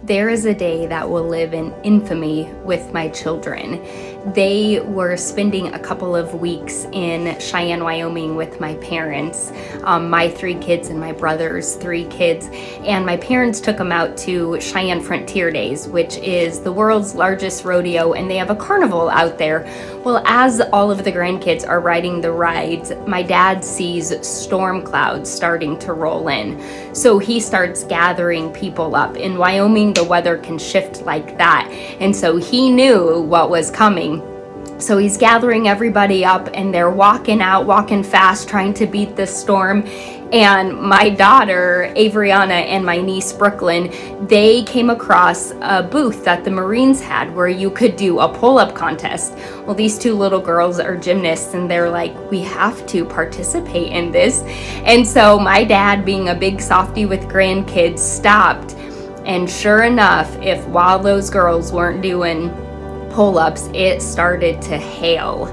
There is a day that will live in infamy with my children. They were spending a couple of weeks in Cheyenne, Wyoming with my parents, my 3 kids and my brother's 3 kids. And my parents took them out to Cheyenne Frontier Days, which is the world's largest rodeo, and they have a carnival out there. Well, as all of the grandkids are riding the rides, my dad sees storm clouds starting to roll in. So he starts gathering people up. In Wyoming, the weather can shift like that. And so he knew what was coming. So he's gathering everybody up, and they're walking fast, trying to beat this storm. And my daughter, Avriana, and my niece, Brooklyn, they came across a booth that the Marines had where you could do a pull-up contest. Well, these 2 little girls are gymnasts, and they're like, we have to participate in this. And so my dad, being a big softy with grandkids, stopped. And sure enough, while those girls weren't doing pull-ups, it started to hail.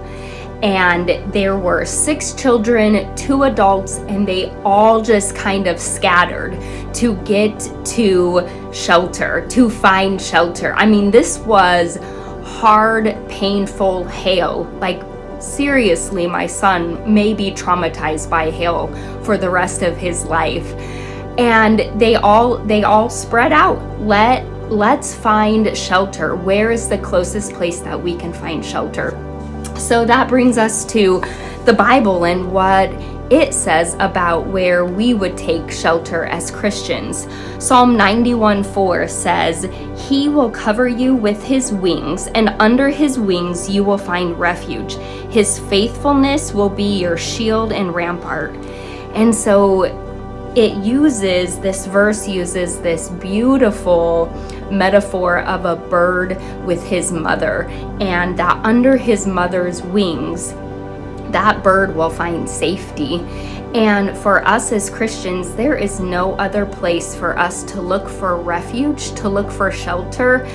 And there were 6 children, 2 adults, and they all just kind of scattered to get to shelter, to find shelter. I mean, this was hard, painful hail. Like, seriously, my son may be traumatized by hail for the rest of his life. And they all spread out. Let's find shelter. Where is the closest place that we can find shelter? So that brings us to the Bible and what it says about where we would take shelter as Christians. Psalm 91:4 says, "He will cover you with his wings, and under his wings you will find refuge. His faithfulness will be your shield and rampart." And so this verse uses this beautiful metaphor of a bird with his mother, and that under his mother's wings, that bird will find safety. And for us as Christians, there is no other place for us to look for refuge, to look for shelter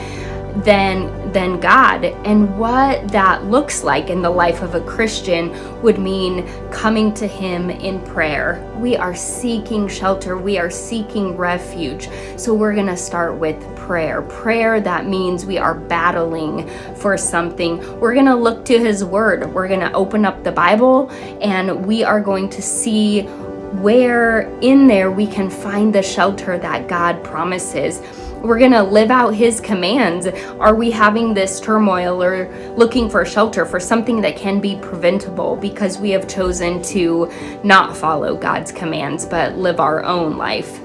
than God. And what that looks like in the life of a Christian would mean coming to him in prayer. We are seeking shelter. We are seeking refuge. So we're going to start with prayer. Prayer, that means we are battling for something. We're going to look to his word. We're going to open up the Bible, and we are going to see where in there we can find the shelter that God promises. We're going to live out his commands. Are we having this turmoil or looking for shelter for something that can be preventable because we have chosen to not follow God's commands but live our own life?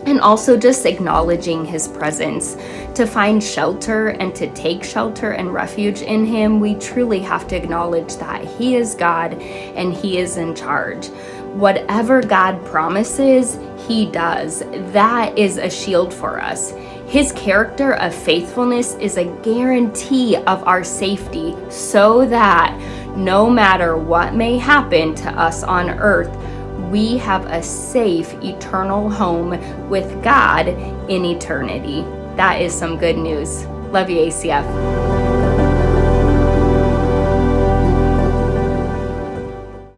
And also just acknowledging his presence. To find shelter and to take shelter and refuge in him, we truly have to acknowledge that he is God and he is in charge. Whatever God promises, he does. That is a shield for us. His character of faithfulness is a guarantee of our safety, so that no matter what may happen to us on earth, we have a safe, eternal home with God in eternity. That is some good news. Love you, ACF.